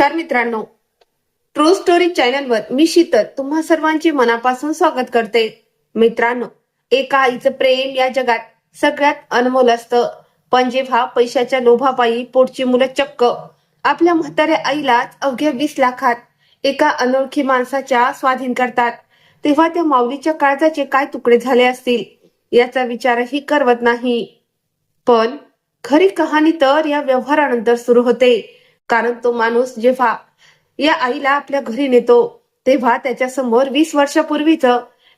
नमस्कार मित्रांनो, true story चॅनलवर मी शीतल तुम्हा सर्वांचे मनापासून स्वागत करते. मित्रांनो, एका आईचं प्रेम या जगात सगळ्यात अनमोल असतं. पण जेव्हा पैशाच्या लोभापायी पोटची मुलं चक्क आपल्या म्हाताऱ्या आईलाच अवघ्या 20 लाखात एका अनोळखी माणसाच्या स्वाधीन करतात, तेव्हा त्या माऊलीच्या काळजाचे काय तुकडे झाले असतील याचा विचारही करवत नाही. पण खरी कहाणी तर या व्यवहारानंतर सुरू होते. कारण तो माणूस जेव्हा या आईला आपल्या घरी नेतो तेव्हा त्याच्या समोर 20 वर्षापूर्वीच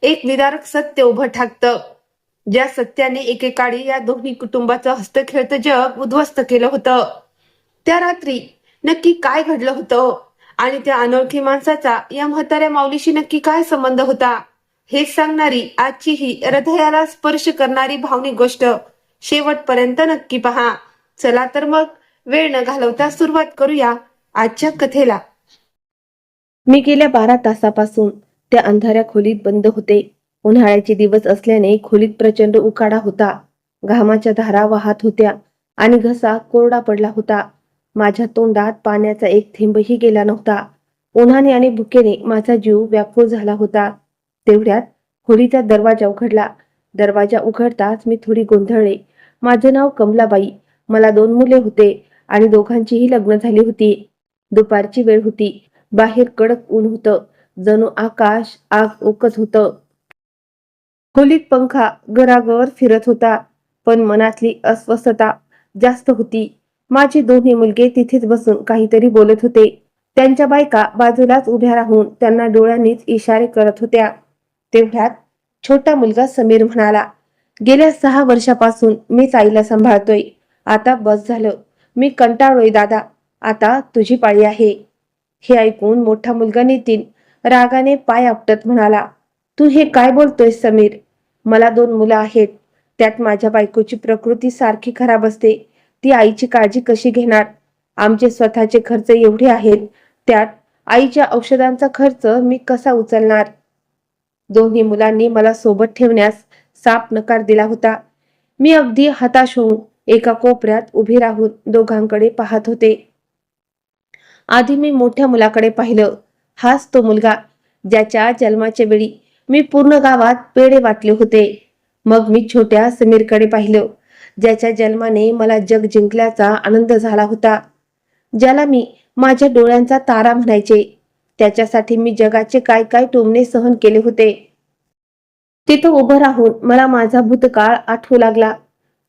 एक विदारक सत्य उभं ठाकतं, ज्या सत्याने एकेकाळी या दोन्ही कुटुंबाचं हस्तखेळतं जग उद्ध्वस्त केलं होतं. त्या रात्री नक्की काय घडलं होतं आणि त्या अनोळखी माणसाचा या म्हाताऱ्या माऊलीशी नक्की काय संबंध होता, हेच सांगणारी आजची ही हृदयाला स्पर्श करणारी भावनिक गोष्ट शेवटपर्यंत नक्की पहा. चला तर मग वेळ न घालवता सुरुवात करूया आजच्या कथेला. मी गेल्या 12 तासापासून त्या अंधाऱ्या खोलीत बंद होते. उन्हाळ्याचे दिवस असल्याने खोलीत प्रचंड उकाडा होता. घामाच्या धारा वाहत होत्या आणि घसा कोरडा पडला होता. माझ्या तोंडात पाण्याचा एक थेंबही गेला नव्हता. उन्हाने आणि भुकेने माझा जीव व्याकुळ झाला होता. तेवढ्यात खोलीचा दरवाजा उघडला. दरवाजा उघडताच मी थोडी गोंधळले. माझं नाव कमलाबाई. मला 2 मुले होते आणि दोघांचीही लग्न झाली होती. दुपारची वेळ होती. बाहेर कडक ऊन होतं. जणू आकाश आग ओकत होतं. खोलीत पंखा गरागर फिरत होता, पण मनातली अस्वस्थता जास्त होती. माझे दोन्ही मुलगे तिथेच बसून काहीतरी बोलत होते. त्यांच्या बायका बाजूलाच उभ्या राहून त्यांना डोळ्यांनीच इशारे करत होत्या. तेवढ्यात छोटा मुलगा समीर म्हणाला, गेल्या 6 वर्षापासून मीच आईला सांभाळतोय. आता बस झालं. मी कंटाळलोय दादा. आता तुझी पाळी आहे. हे ऐकून मोठा मुलगा नितीन रागाने पाय आपटत म्हणाला, तू हे काय बोलतोय समीर? मला 2 मुलं आहेत. त्यात माझ्या बायकोची प्रकृती सारखी खराब असते. ती आईची काळजी कशी घेणार? आमचे स्वतःचे खर्च एवढे आहेत. त्यात आईच्या औषधांचा खर्च मी कसा उचलणार? दोन्ही मुलांनी मला सोबत ठेवण्यास साफ नकार दिला होता. मी अगदी हताश होऊन एका कोपऱ्यात उभी राहून दोघांकडे पाहत होते. आधी मी मोठ्या मुलाकडे पाहिलं. हाच तो मुलगा ज्याच्या जन्माच्या वेळी मी पूर्ण गावात पेढे वाटले होते. मग मी छोट्या समीरकडे पाहिलं, ज्याच्या जन्माने मला जग जिंकल्याचा आनंद झाला होता, ज्याला मी माझ्या डोळ्यांचा तारा म्हणायचे. त्याच्यासाठी मी जगाचे काय काय टोमणे सहन केले होते. तिथं उभं राहून मला माझा भूतकाळ आठवू लागला.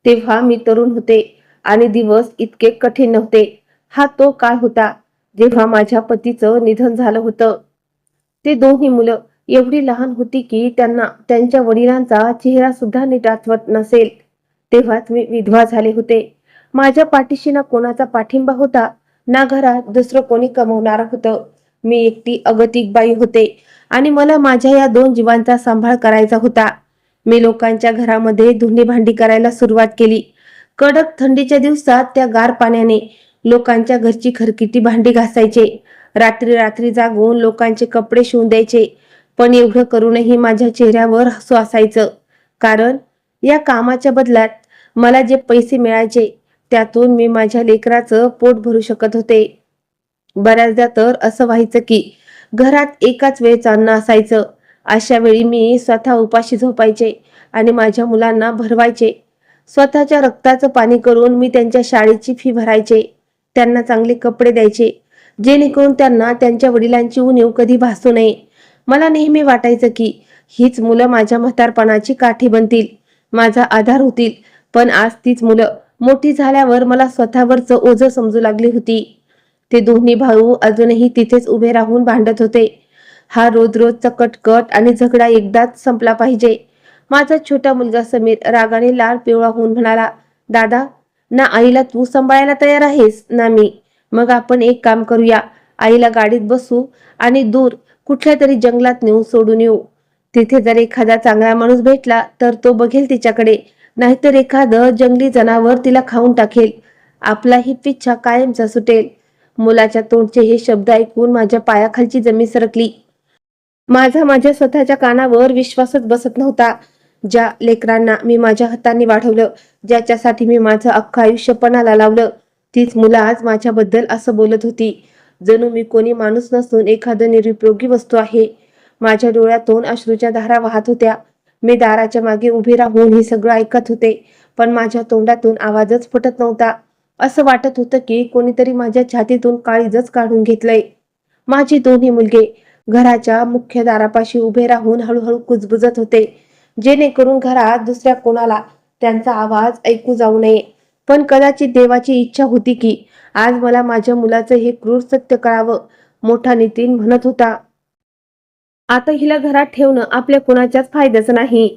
तेव्हा मी तरुण होते आणि दिवस इतके कठीण नव्हते. हा तो काळ होता जेव्हा माझ्या पतीचं निधन झालं होतं. ते दोन्ही मुलं एवढी लहान होती की त्यांना त्यांच्या वडिलांचा चेहरा सुद्धा नीट आठवत नसेल. तेव्हाच मी विधवा झाले होते. माझ्या पाठीशी ना कोणाचा पाठिंबा होता, ना घरात दुसरं कोणी कमवणार होतं. मी एकटी अगतिक बाई होते आणि मला माझ्या या 2 जीवांचा सांभाळ करायचा होता. मी लोकांच्या घरामध्ये धुणी भांडी करायला सुरुवात केली. कडक थंडीच्या दिवसात त्या गार पाण्याने लोकांच्या घरची खरकिटी भांडी घासायचे. रात्री रात्री जागून लोकांचे कपडे शिवून द्यायचे. पण एवढं करूनही माझ्या चेहऱ्यावर हसू असायचं, कारण या कामाच्या बदल्यात मला जे पैसे मिळायचे त्यातून मी माझ्या लेकराचं पोट भरू शकत होते. बऱ्याचदा तर असं व्हायचं की घरात एकाच वेळचं अन्न असायचं. अशा वेळी मी स्वतः उपाशी झोपायचे आणि माझ्या मुलांना भरवायचे. स्वतःच्या रक्ताचं पाणी करून मी त्यांच्या शाळेची फी भरायचे. त्यांना चांगले कपडे द्यायचे, जेणेकरून त्यांना त्यांच्या वडिलांची उणीव कधी भासू नये. मला नेहमी वाटायचं की हीच मुलं माझ्या म्हातारपणाची काठी बनतील, माझा आधार होतील. पण आज तीच मुलं मोठी झाल्यावर मला स्वतःवरचं ओझं समजू लागली होती. ते दोन्ही भाऊ अजूनही तिथेच उभे राहून भांडत होते. हा रोजचा कटकट आणि झगडा एकदाच संपला पाहिजे. माझा छोटा मुलगा समीर रागाने लाल पिवळा होऊन म्हणाला, दादा, ना आईला तू सांभाळायला तयार आहेस ना मी. मग आपण एक काम करूया, आईला गाडीत बसू आणि दूर कुठल्या तरी जंगलात नेऊन सोडून येऊ. तिथे जर एखादा चांगला माणूस भेटला तर तो बघेल तिच्याकडे, नाहीतर एखादं जंगली जनावर तिला खाऊन टाकेल. आपलाही पिच्छा कायमचा सुटेल. मुलाच्या तोंडचे हे शब्द ऐकून माझ्या पायाखालची जमीन सरकली. माझ्या स्वतःच्या कानावर विश्वासच बसत नव्हता. ज्या लेकरांना मी माझ्या हातांनी वाढवलं, ज्याच्यासाठी मी माझं अख्खं आयुष्य पणाला लावलं, तीच मुलं आज माझ्याबद्दल असं बोलत होती. जणू मी कोणी माणूस नसून एखादं निरुपयोगी वस्तू आहे. माझ्या डोळ्यातून अश्रूच्या धारा वाहत होत्या. मी दाराच्या मागे उभी राहून हे सगळं ऐकत होते, पण माझ्या तोंडातून आवाजच फुटत नव्हता. असं वाटत होतं की कोणीतरी माझ्या छातीतून काळीजच काढून घेतलंय. माझी दोन्ही मुलगे घराच्या मुख्य दारापाशी उभे राहून हळूहळू कुजबुजत होते, जेणेकरून घरात दुसऱ्या कोणाला त्यांचा आवाज ऐकू जाऊ नये. पण कदाचित देवाची इच्छा होती की आज मला माझ्या मुलाचं हे क्रूर सत्य कळावं. मोठा नितीन म्हणत होता, आता हिला घरात ठेवणं आपल्या कुणाच्याच फायद्याचं नाही.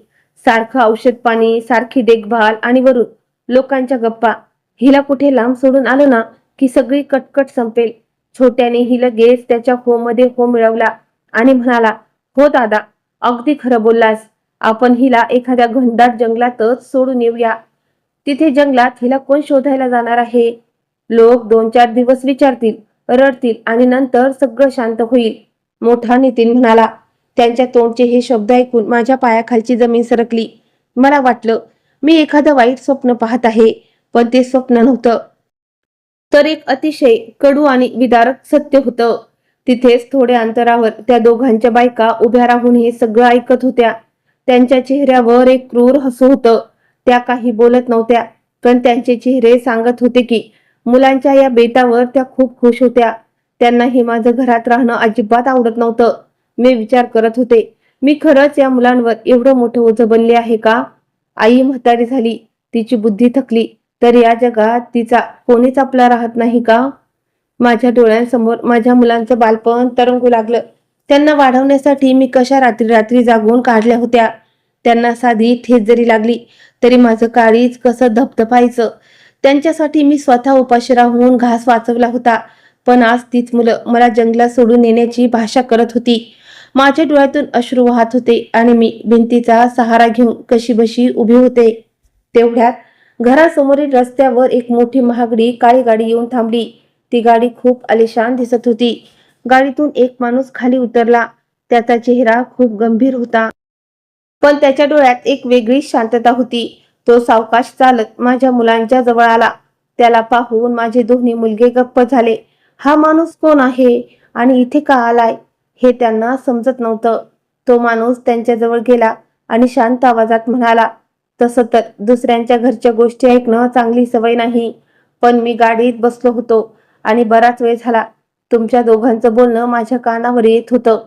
सारखं औषध पाणी, सारखी देखभाल आणि वरून लोकांच्या गप्पा. हिला कुठे लांब सोडून आलो ना की सगळी कटकट संपेल. छोट्याने ही लगेच त्याच्या हो मध्ये हो मिळवला आणि म्हणाला, हो दादा, अगदी खरं बोललास. आपण हिला एखाद्या घनदाट जंगलातच सोडून येऊया. तिथे जंगलात हिला कोण शोधायला जाणार आहे? लोक 2-4 दिवस विचारतील, रडतील आणि नंतर सगळं शांत होईल. मोठा नितीन म्हणाला. त्यांच्या तोंडचे हे शब्द ऐकून माझ्या पायाखालची जमीन सरकली. मला वाटलं मी एखादं वाईट स्वप्न पाहत आहे, पण ते स्वप्न नव्हतं, तर एक अतिशय कडू आणि विदारक सत्य होतं. तिथेच थोड्या अंतरावर त्या दोघांच्या बायका उभ्या राहून हे सगळं ऐकत होत्या. त्यांच्या चेहऱ्यावर एक क्रूर हसू होतं. त्या काही बोलत नव्हत्या, पण त्यांचे चेहरे सांगत होते की मुलांच्या या बेतावर त्या खूप खुश होत्या. त्यांनाही माझं घरात राहणं अजिबात आवडत नव्हतं. मी विचार करत होते, मी खरंच या मुलांवर एवढं मोठं ओझं बनले आहे का? आई म्हातारी झाली, तिची बुद्धी थकली, तर या जगात तिचा कोणीच आपला राहत नाही का? माझ्या डोळ्यांसमोर माझ्या मुलांचं बालपण तरंगू लागलं. त्यांना वाढवण्यासाठी मी कशा रात्री रात्री जागून काढल्या होत्या. त्यांना साधी ठेच जरी लागली तरी माझं काळीज कसं धपधपायचं. त्यांच्यासाठी मी स्वतः उपाशी राहून घास वाचवला होता. पण आज तीच मुलं मला जंगलात सोडून नेण्याची भाषा करत होती. माझ्या डोळ्यातून अश्रू वाहत होते आणि मी भिंतीचा सहारा घेऊन कशीबशी उभी होते. तेवढ्यात घरासमोरील रस्त्यावर एक मोठी महागडी काळी गाडी येऊन थांबली. ती गाडी खूप आलिशान दिसत होती. गाडीतून एक माणूस खाली उतरला. त्याचा चेहरा खूप गंभीर होता, पण त्याच्या डोळ्यात एक वेगळी शांतता होती. तो सावकाश चालत माझ्या मुलांच्या जवळ आला. त्याला पाहून माझे दोन्ही मुलगे गप्प झाले. हा माणूस कोण आहे आणि इथे का आलाय हे त्यांना समजत नव्हतं. तो माणूस त्यांच्या जवळ गेला आणि शांत आवाजात म्हणाला, तसं तर दुसऱ्यांच्या घरच्या गोष्टी ऐकणं चांगली सवय नाही, पण मी गाडीत बसलो होतो आणि बराच वेळ झाला तुमच्या दोघांचं बोलणं माझ्या कानावर येत होतं.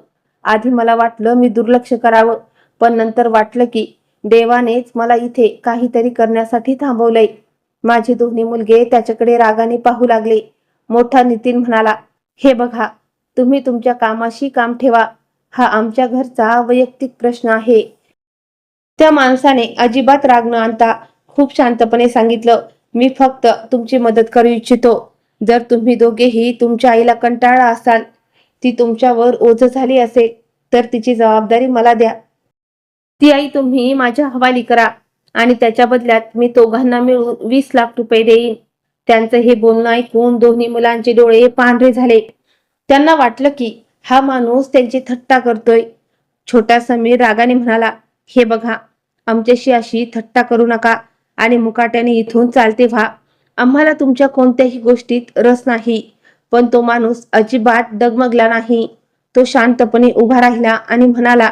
आधी मला वाटलं मी दुर्लक्ष करावं, पण नंतर वाटलं की देवानेच मला इथे काहीतरी करण्यासाठी थांबवलंय. माझे दोन्ही मुलगे त्याच्याकडे रागाने पाहू लागले. मोठा नितीन म्हणाला, हे बघा, तुम्ही तुमच्या कामाशी काम ठेवा. हा आमच्या घरचा वैयक्तिक प्रश्न आहे. त्या माणसाने अजिबात राग न आणता खूप शांतपणे सांगितलं, मी फक्त तुमची मदत करू इच्छितो. जर तुम्ही दोघेही तुमच्या आईला कंटाळला असाल, ती तुमच्यावर ओझं झाली असेल, तर तिची जबाबदारी मला द्या. ती आई तुम्ही माझ्या हवाली करा आणि त्याच्या बदल्यात मी दोघांना मिळून 20 लाख रुपये देईन. त्यांचं हे बोलणं ऐकून दोन्ही मुलांचे डोळे पांढरे झाले. त्यांना वाटलं की हा माणूस त्यांची थट्टा करतोय. छोटा समीर रागाने म्हणाला, हे बघा, आमच्याशी अशी थट्टा करू नका आणि मुकाट्याने इथून चालते व्हा. आम्हाला तुमच्या कोणत्याही गोष्टीत रस नाही. पण तो माणूस अजिबात डगमगला नाही. तो शांतपणे उभा राहिला आणि म्हणाला,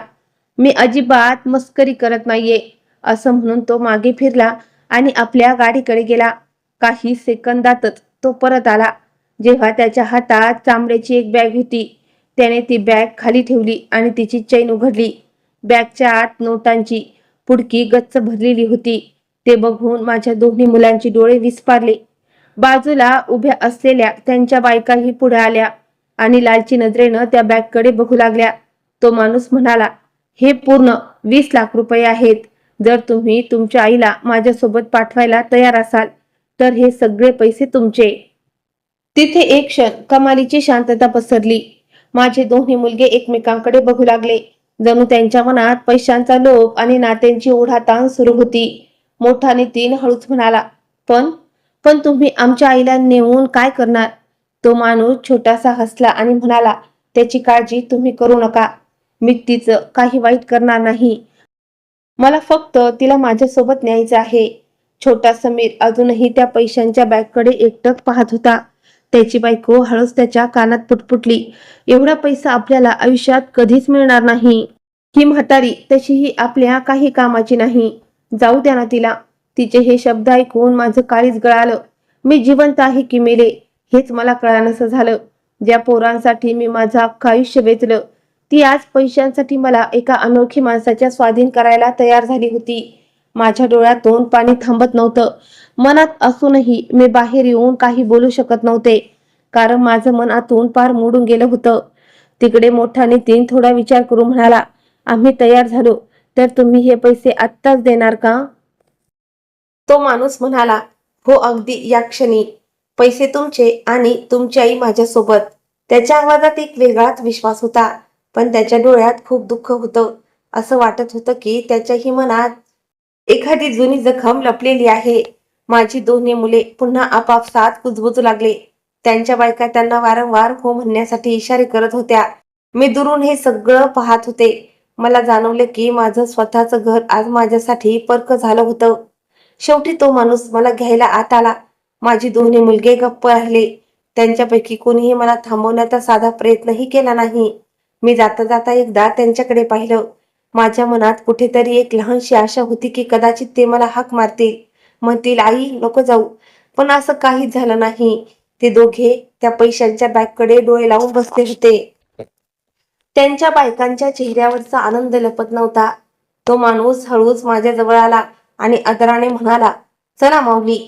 मी अजिबात मस्करी करत नाहीये. असं म्हणून तो मागे फिरला आणि आपल्या गाडीकडे गेला. काही सेकंदातच तो परत आला. जेव्हा त्याच्या हातात चामड्याची एक बॅग होती, त्याने ती बॅग खाली ठेवली आणि तिची चैन उघडली. बॅगच्या आत नोटांची पुडकी गच्च भरलेली होती. ते बघून माझ्या दोन्ही मुलांची डोळे विस्फारले. बाजूला उभ्या असलेल्या त्यांच्या बायकाही पुढे आल्या आणि लालची नजरेनं त्या बॅगकडे बघू लागल्या. तो माणूस म्हणाला, हे पूर्ण 20 लाख रुपये आहेत. जर तुम्ही तुमच्या आईला माझ्यासोबत पाठवायला तयार असाल तर हे सगळे पैसे तुमचे. तिथे एक क्षण कमालीची शांतता पसरली. माझे दोन्ही मुलगे एकमेकांकडे बघू लागले, जणू त्यांच्या मनात पैशांचा लोभ आणि नात्यांची ओढाताण सुरू होती. मोठा नितीन हळूच म्हणाला, पण पण तुम्ही आमच्या आईला नेऊन काय करणार? तो माणूस छोटासा हसला आणि म्हणाला, त्याची काळजी तुम्ही करू नका. मी तिचं काही वाईट करणार नाही. मला फक्त तिला माझ्यासोबत न्यायचं आहे. छोटा समीर अजूनही त्या पैशांच्या बॅगकडे एकटक पाहत होता. त्याची बायको हळूच त्याच्या कानात पुटपुटली, एवढा पैसा आपल्याला आयुष्यात कधीच मिळणार नाही. ही म्हातारी तशीही आपल्या काही कामाची नाही. जाऊ द्या ना तिला. तिचे हे शब्द ऐकून माझं काळीज गळालं. मी जिवंत आहे की मेले हेच मला कळानसं झालं. ज्या पोरांसाठी मी माझं अख्खं आयुष्य वेचलं, ती आज पैशांसाठी मला एका अनोळखी माणसाच्या स्वाधीन करायला तयार झाली होती. माझ्या डोळ्यातून पाणी थांबत नव्हतं. मनात असूनही मी बाहेर येऊन काही बोलू शकत नव्हते, कारण माझं मन आतून पार मोडून गेलं होतं. तिकडे मोठा नितीन थोडा विचार करून म्हणाला, आम्ही तयार झालो तर तुम्ही हे पैसे आत्ताच देणार का? तो माणूस म्हणाला, हो अगदी या क्षणी. पैसे तुमचे आणि तुमची आई माझ्यासोबत. त्याच्या आवाजात एक वेगळाच विश्वास होता, पण त्याच्या डोळ्यात खूप दुःख होतं. असं वाटत होतं की त्याच्याही मनात एखादी जुनी जखम लपलेली आहे. माझी दोन्ही मुले पुन्हा आपापसात कुजबुजू लागले. त्यांच्या बायका त्यांना वारंवार हो म्हणण्यासाठी इशारे करत होत्या. मी दुरून हे सगळं पाहत होते. मला जाणवले की माझं स्वतःचं घर आज माझ्यासाठी पर्क झालं होतं. शेवटी तो माणूस मला घ्यायला आत आला. माझी दोन्ही मुलगे गप्प राहिले. त्यांच्यापैकी कोणीही मला थांबवण्याचा साधा प्रयत्नही केला नाही. मी जाता जाता एकदा त्यांच्याकडे पाहिलं. माझ्या मनात कुठेतरी एक लहानशी आशा होती की कदाचित ते मला हाक मारतील, म्हणतील, आई नको जाऊ. पण असं काहीच झालं नाही. ते दोघे त्या पैशांच्या बॅगकडे डोळे लावून बसले होते. त्यांच्या बायकांच्या चेहऱ्यावरचा आनंद लपत नव्हता. तो माणूस हळूच माझ्या जवळ आला आणि आदराने म्हणाला, चला माऊली.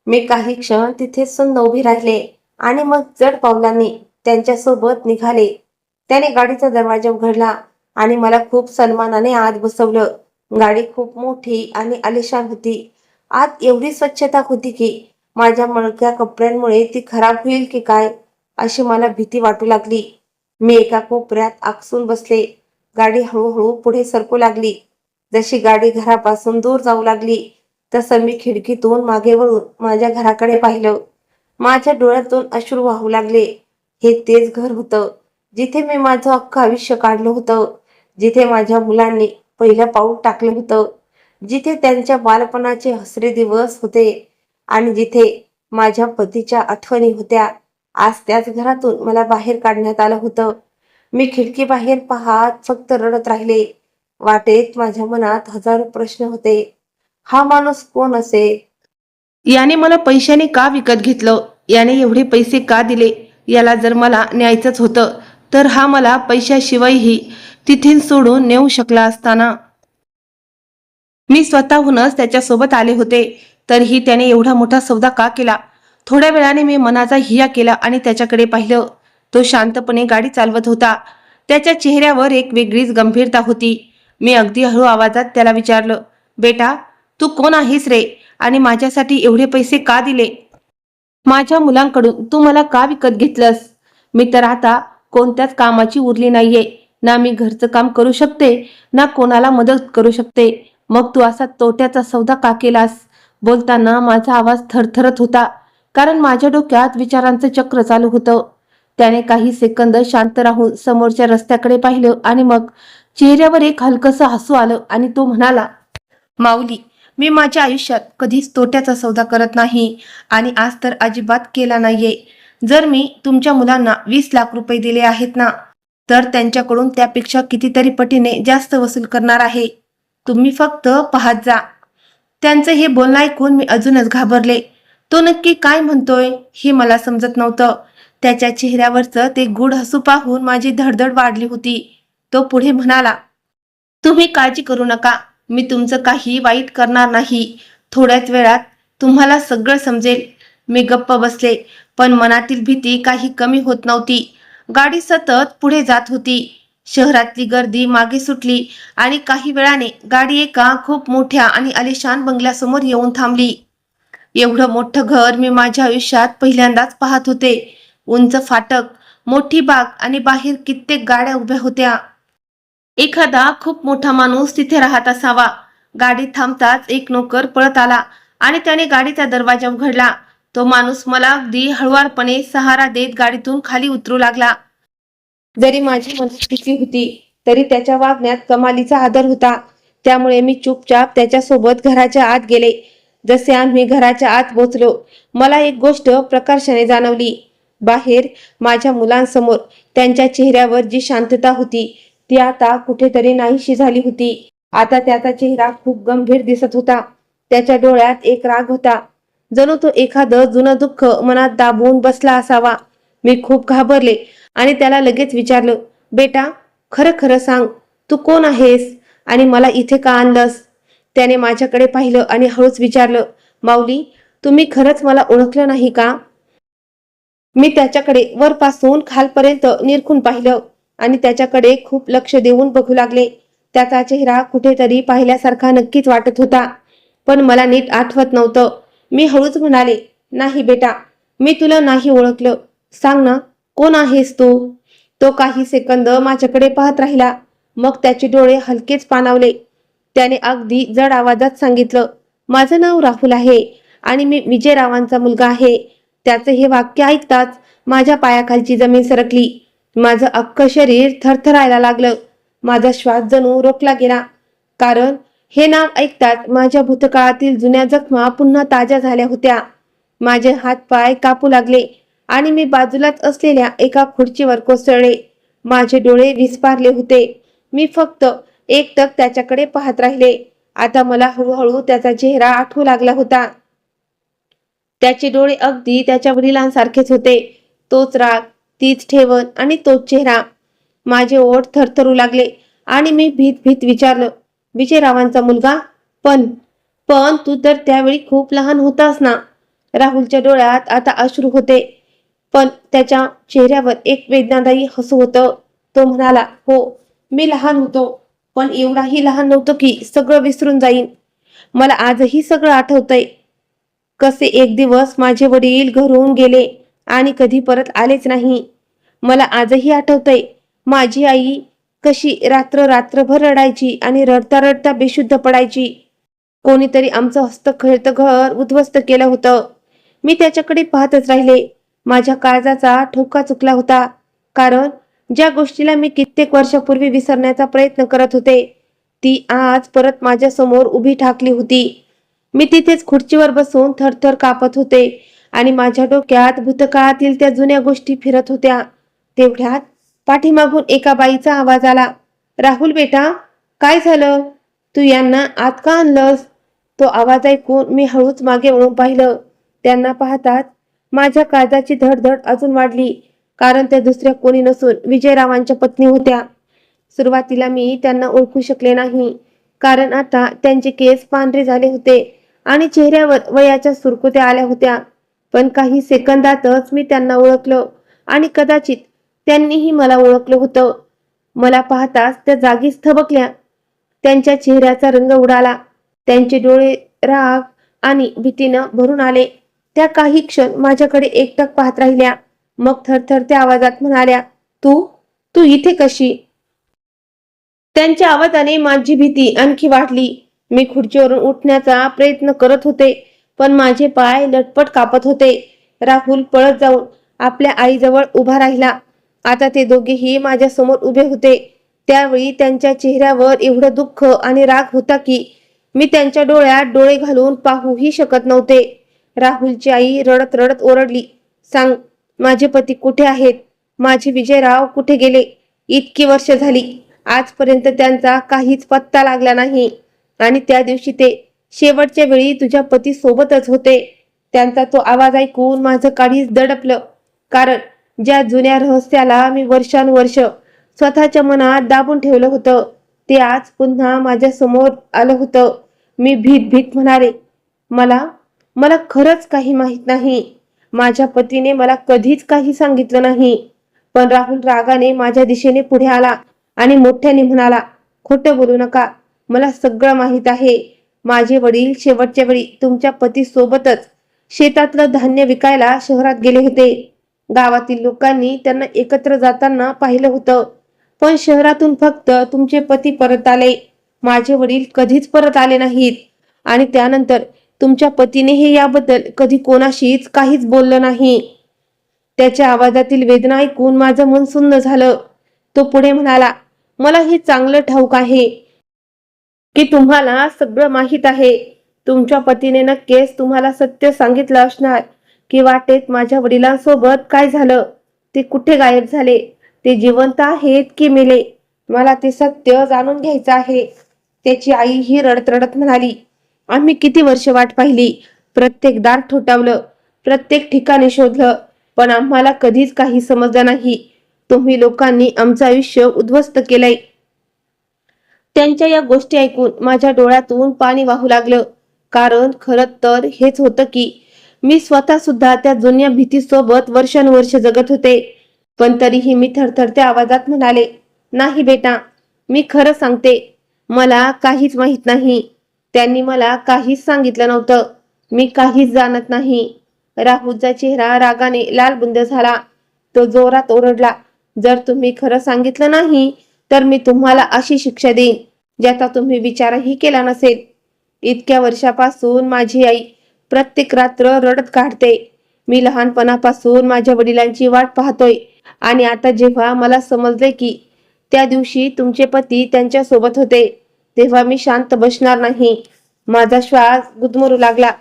मी काही क्षण तिथेच सुन्न उभी राहिले आणि मग जड पावलांनी त्यांच्यासोबत निघाले. त्याने गाडीचा दरवाजा उघडला आणि मला खूप सन्मानाने आत बसवलं. गाडी खूप मोठी आणि आलिशान होती. आत एवढी स्वच्छता होती की माझ्या मळक्या कपड्यांमुळे ती खराब होईल की काय अशी मला भीती वाटू लागली. मी एका कोपऱ्यात आकसून बसले. गाडी हळूहळू पुढे सरकू लागली. जशी गाडी घरापासून दूर जाऊ लागली तसं मी खिडकीतून मागे वळून माझ्या घराकडे पाहिलं. माझ्या डोळ्यातून अश्रू वाहू लागले. हे तेच घर होतं जिथे मी माझं अख्खं आयुष्य काढलं होतं, जिथे माझ्या मुलांनी पहिलं पाऊल टाकलं होतं, जिथे त्यांच्या बालपणाचे हसरे दिवस होते आणि जिथे माझ्या पतीच्या आठवणी होत्या. आज त्याच घरातून मला बाहेर काढण्यात आलं होतं. मी खिडकी बाहेर पाहत फक्त रडत राहिले. वाटेत माझ्या मनात हजारो प्रश्न होते. हा माणूस कोण असेल? याने मला पैशाने का विकत घेतलं? याने एवढे पैसे का दिले? याला जर मला न्यायचंच होतं तर हा मला पैशाशिवायही तिथे सोडून नेऊ शकला असताना. मी स्वतःहूनच त्याच्यासोबत आले होते, तरीही त्याने एवढा मोठा सौदा का केला? थोड्या वेळाने मी मनाचा हिया केला आणि त्याच्याकडे पाहिलं. तो शांतपणे गाडी चालवत होता. त्याच्या चेहऱ्यावर एक वेगळीच गंभीरता होती. मी अगदी हळू आवाजात त्याला विचारलं, बेटा तू कोण आहेस रे? आणि माझ्यासाठी एवढे पैसे का दिले? माझ्या मुलांकडून तू मला का विकत घेतलंस? मी तर आता कोणत्याच कामाची उरली नाहीये. ना मी घरचं काम करू शकते, ना कोणाला मदत करू शकते. मग तू असा तोट्याचा सौदा का केलास? बोलताना माझा आवाज थरथरत होता, कारण माझ्या डोक्यात विचारांचं चक्र चालू होतं. त्याने काही सेकंद शांत राहून समोरच्या रस्त्याकडे पाहिलं आणि मग चेहऱ्यावर एक हलकसं हसू आलं आणि तो म्हणाला, माऊली, मी माझ्या आयुष्यात कधीच तोट्याचा सौदा करत नाही आणि आज तर अजिबात केला नाहीये. जर मी तुमच्या मुलांना 20 लाख रुपये दिले आहेत ना, तर त्यांच्याकडून त्यापेक्षा कितीतरी पटीने जास्त वसूल करणार आहे. तुम्ही फक्त पाहत जा. त्यांचं हे बोलणं ऐकून मी अजूनच घाबरले. तो नक्की काय म्हणतोय हे मला समजत नव्हतं. त्याच्या चेहऱ्यावरचं ते गूढ हसू पाहून माझी धडधड वाढली होती. तो पुढे म्हणाला, तुम्ही काळजी करू नका. मी तुमचं काही वाईट करणार नाही. थोड्याच वेळात तुम्हाला सगळं समजेल. मी गप्प बसले, पण मनातील भीती काही कमी होत नव्हती. गाडी सतत पुढे जात होती. शहरातली गर्दी मागे सुटली आणि काही वेळाने गाडी एका खूप मोठ्या आणि आलिशान बंगल्यासमोर येऊन थांबली. एवढं मोठं घर मी माझ्या आयुष्यात पहिल्यांदाच पाहत होते. उंच फाटक, मोठी बाग आणि बाहेर कित्येक गाड्या उभ्या होत्या. एखादा खूप मोठा माणूस तिथे राहत असावा. गाडी थांबताच एक नोकर पळत आला आणि त्याने गाडीचा दरवाजा उघडला. तो माणूस मला अगदी हळुवारपणे सहारा देत गाडीतून खाली उतरू लागला. जरी माझी मनस्थिती होती, तरी त्याच्या वागण्यात कमालीचा आदर होता. त्यामुळे मी चुपचाप त्याच्यासोबत घराच्या आत गेले. जसे आम्ही घराच्या आत पोचलो, मला एक गोष्ट प्रकर्षाने जाणवली. बाहेर माझ्या मुलांसमोर त्यांच्या चेहऱ्यावर जी शांतता होती ती आता कुठेतरी नाहीशी झाली होती. आता त्याचा चेहरा खूप गंभीर दिसत होता. त्याच्या डोळ्यात एक राग होता, जणू तो एखादं जुनं दुःख मनात दाबून बसला असावा. मी खूप घाबरले आणि त्याला लगेच विचारलं, बेटा, खरं खरं सांग, तू कोण आहेस आणि मला इथे का आणलंस? त्याने माझ्याकडे पाहिलं आणि हळूच विचारलं, माऊली, तुम्ही खरंच मला ओळखलं नाही का? मी त्याच्याकडे वरपासून खालपर्यंत निरखून पाहिलं आणि त्याच्याकडे खूप लक्ष देऊन बघू लागले. त्याचा चेहरा कुठेतरी पाहिल्यासारखा नक्कीच वाटत होता, पण मला नीट आठवत नव्हतं. मी हळूच म्हणाले, नाही बेटा, मी तुला नाही ओळखलं. सांग ना, कोण आहेस तू? तो काही सेकंद माझ्याकडे पाहत राहिला. मग त्याचे डोळे हलकेच पाणावले. त्याने अगदी जड आवाजात सांगितलं, माझं नाव राहुल आहे आणि मी विजयरावांचा मुलगा आहे. त्याचं हे वाक्य ऐकताच माझ्या पायाखालची जमीन सरकली. माझं अख्खं शरीर थरथरायला लागलं. माझा श्वास जणू रोखला गेला, कारण हे नाव ऐकताच माझ्या भूतकाळातील जुन्या जखमा पुन्हा ताज्या झाल्या होत्या. माझे हात पाय कापू लागले आणि मी बाजूलाच असलेल्या एका खुर्चीवर कोसळले. माझे डोळे विस्पारले होते. मी फक्त एकटक त्याच्याकडे पाहत राहिले. आता मला हळूहळू त्याचा चेहरा आठवू लागला होता. त्याचे डोळे अगदी त्याच्या वडिलांसारखेच होते. तोच राग, तीच ठेवण आणि तोच चेहरा. माझे ओठ थरथरू लागले आणि मी भीत भीत विचारलं, विजयरावांचा मुलगा? पण पण तू तर त्यावेळी खूप लहान होतास ना? राहुलच्या डोळ्यात आता अश्रू होते, पण त्याच्या चेहऱ्यावर एक वेदनादायी हसू होतं. तो म्हणाला, हो, मी लहान होतो, पण एवढाही लहान नव्हतो की सगळं विसरून जाईन. मला आजही सगळं आठवतंय. कसे एक दिवस माझे वडील घरून गेले आणि कधी परत आलेच नाही. मला आजही आठवतंय, माझी आई कशी रात्रभर रडायची आणि रडता रडता बेशुद्ध पडायची. कोणीतरी आमचं हस्तखेळतं घर उद्ध्वस्त केलं होतं. मी त्याच्याकडे पाहतच राहिले. माझ्या काळजाचा ठोका चुकला होता, कारण ज्या गोष्टीला मी कित्येक वर्षापूर्वी विसरण्याचा प्रयत्न करत होते ती आज परत माझ्या समोर उभी ठाकली होती. मी तिथेच खुर्चीवर बसून थरथर कापत होते आणि माझ्या डोक्यात भूतकाळातील त्या जुन्या गोष्टी फिरत होत्या. तेवढ्यात पाठीमागून एका बाईचा आवाज आला, राहुल बेटा, काय झालं? तू यांना आत का आणलंस? तो आवाज ऐकून मी हळूच मागे वळून पाहिलं. त्यांना पाहताच माझ्या काळजाची धडधड अजून वाढली, कारण त्या दुसऱ्या कोणी नसून विजयरावांच्या पत्नी होत्या. सुरुवातीला मी त्यांना ओळखू शकले नाही, कारण आता त्यांचे केस पांढरे झाले होते आणि चेहऱ्यावर वयाच्या सुरकुत्या आल्या होत्या. पण काही सेकंदातच मी त्यांना ओळखलं आणि कदाचित त्यांनीही मला ओळखलं होतं. मला पाहताच त्या जागीच थबकल्या. त्यांच्या चेहऱ्याचा रंग उडाला. त्यांचे डोळे राग आणि भीतीनं भरून आले. त्या काही क्षण माझ्याकडे एकटक पाहत राहिल्या. मग थरथरत्या आवाजात म्हणाल्या, तू तू इथे कशी? त्यांच्या आवाजाने माझी भीती आणखी वाढली. मी खुर्चीवरून उठण्याचा प्रयत्न करत होते, पण माझे पाय लटपट कापत होते. राहुल पळत जाऊन आपल्या आईजवळ उभा राहिला. आता ते दोघेही माझ्या समोर उभे होते. त्यावेळी त्यांच्या चेहऱ्यावर एवढं दुःख आणि राग होता की मी त्यांच्या डोळ्यात डोळे घालून पाहूही शकत नव्हते. राहुलची आई रडत रडत ओरडली, सांग, माझे पती कुठे आहेत? माझे विजयराव कुठे गेले? इतकी वर्ष झाली, आजपर्यंत त्यांचा काहीच पत्ता लागला नाही. आणि त्या दिवशी ते शेवटच्या वेळी तुझ्या पती सोबतच होते. त्यांचा तो आवाज ऐकून माझं काळीज दडपलं, कारण ज्या जुन्या रहस्याला मी वर्षानुवर्ष स्वतःच्या मनात दाबून ठेवलं होतं ते आज पुन्हा माझ्या समोर आलं होतं. मी भीत भीत म्हणाले, मला मला खरंच काही माहित नाही. माझ्या पतीने मला कधीच काही सांगितलं नाही. पण राहुल रागाने माझ्या दिशेने पुढे आला आणि मोठ्याने म्हणाला, खोटं बोलू नका, मला सगळं माहित आहे. माझे वडील शेवटच्या वेळी तुमच्या पती सोबतच शेतातलं धान्य विकायला शहरात गेले होते. गावातील लोकांनी त्यांना एकत्र जाताना पाहिलं होतं, पण शहरातून फक्त तुमचे पती परत आले. माझे वडील कधीच परत आले नाहीत. आणि त्यानंतर तुमच्या पतीनेही याबद्दल कधी कोणाशीच काहीच बोललं नाही. त्याच्या आवाजातील वेदना ऐकून माझं मन सुन्न झालं. तो पुढे म्हणाला, मला हे चांगलं ठाऊक आहे की तुम्हाला सगळं माहीत आहे. तुमच्या पतीने नक्कीच तुम्हाला सत्य सांगितलं असणार की वाटेत माझ्या वडिलांसोबत काय झालं, ते कुठे गायब झाले, ते जिवंत आहेत की मेले, मला ते सत्य जाणून घ्यायचं आहे. त्याची आई ही रडत रडत म्हणाली, आम्ही किती वर्ष वाट पाहिली, प्रत्येक दार ठोठावलं, प्रत्येक ठिकाणी शोधलं, पण आम्हाला कधीच काही समजलं नाही. तुम्ही लोकांनी आमचं आयुष्य उद्ध्वस्त केलंय. त्यांच्या या गोष्टी ऐकून माझ्या डोळ्यातून पाणी वाहू लागलं. कारण खरं तर हेच होतं की मी स्वतः सुद्धा त्या जुन्या भीतीसोबत वर्षानुवर्ष जगत होते. पण तरीही मी थरथरत्या आवाजात म्हणाले, नाही बेटा, मी खरं सांगते, मला काहीच माहित नाही. त्यांनी मला काहीच सांगितलं नव्हतं. मी काहीच जाणत नाही. राहुलचा चेहरा रागाने लालबुंद झाला. तो जोरात ओरडला, जर तुम्ही खरं सांगितलं नाही तर मी तुम्हाला अशी शिक्षा देईन ज्याचा तुम्ही विचारही केला नसेल. इतक्या वर्षापासून माझी आई प्रत्येक रात्र रडत काढते. मी लहानपणापासून माझ्या वडिलांची वाट पाहतोय आणि आता जेव्हा मला समजले की त्या दिवशी तुमचे पती त्यांच्या सोबत होते, तेव्हा मी शांत बसणार नाही. माझा श्वास गुदमरू लागला,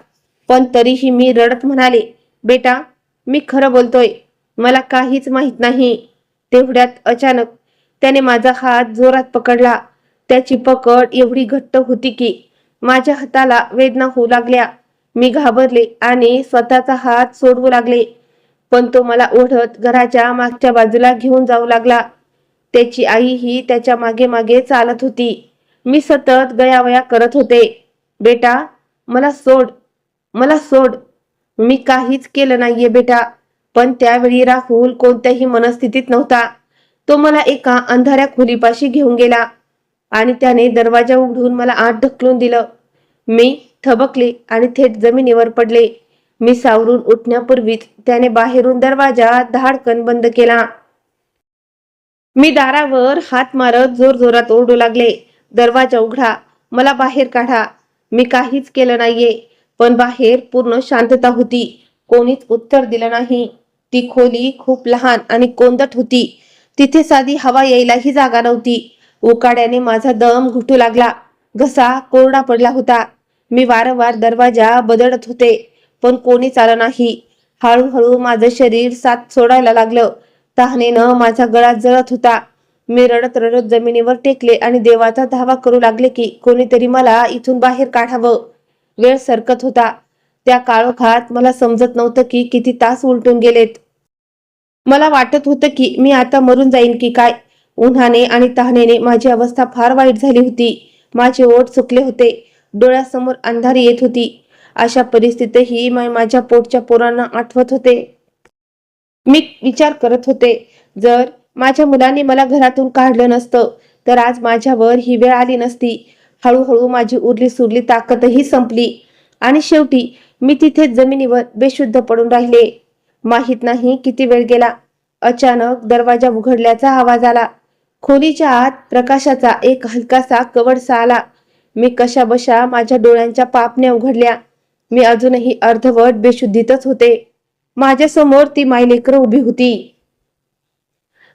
पण तरीही मी रडत म्हणाले, बेटा, मी खरं बोलतोय, मला काहीच माहित नाही. तेवढ्यात अचानक त्याने माझा हात जोरात पकडला. त्याची पकड एवढी घट्ट होती की माझ्या हाताला वेदना होऊ लागल्या. मी घाबरले आणि स्वतःचा हात सोडवू लागले, पण तो मला ओढत घराच्या मागच्या बाजूला घेऊन जाऊ लागला. त्याची आई ही त्याच्या मागे मागे चालत होती. मी सतत गयावया करत होते, बेटा, मला सोड, मला सोड. मी काहीच केलं नाहीये बेटा. पण त्यावेळी राहुल कोणत्याही मनस्थितीत नव्हता. तो मला एका अंधाऱ्या खोलीपाशी घेऊन गेला आणि त्याने दरवाजा उघडून मला आत ढकलून दिलं. मी थबकले आणि थेट जमिनीवर पडले. मी सावरून उठण्यापूर्वीच त्याने बाहेरून दरवाजा धाडकन बंद केला. मी दारावर हात मारत जोर जोरात ओरडू लागले, दरवाजा उघडा, मला बाहेर काढा. मी काहीच केलं नाहीये. पण बाहेर पूर्ण शांतता होती. कोणीच उत्तर दिलं नाही. ती खोली खूप लहान आणि कोंदट होती. तिथे साधी हवा यायलाही जागा नव्हती. उकाड्याने माझा दम घुटू लागला. घसा कोरडा पडला होता. मी वारंवार दरवाजा बदलत होते, पण कोणीच आलं नाही. हळूहळू माझं शरीर साथ सोडायला लागलं. तहानेनं माझा गळा जळत होता. मी रडत रडत जमिनीवर टेकले आणि देवाचा धावा करू लागले की कोणीतरी मला इथून बाहेर काढावं. वेळ सरकत होता. त्या काळोखात मला समजत नव्हतं की किती तास उलटून गेलेत. मला वाटत होतं की मी आता मरून जाईन की काय. उन्हाने आणि तहानेने माझी अवस्था फार वाईट झाली होती. माझे ओठ सुकले होते. डोळ्यासमोर अंधारी येत होती. अशा परिस्थितीतही मी माझ्या पोटच्या पोरांना आठवत होते. मी विचार करत होते, जर माझ्या मुलांनी मला घरातून काढलं नसतं तर आज माझ्यावर ही वेळ आली नसती. हळूहळू माझी उरली सुरली ताकदही संपली आणि शेवटी मी तिथेच जमिनीवर बेशुद्ध पडून राहिले. माहित नाही किती वेळ गेला. अचानक दरवाजा उघडल्याचा आवाज आला. खोलीच्या आत प्रकाशाचा एक हलकासा कवडसा आला. मी कशाबशा माझ्या डोळ्यांच्या पापण्या उघडल्या. मी अजूनही अर्धवट बेशुद्धीतच होते. माझ्या समोर ती मायलेकरं उभी होती.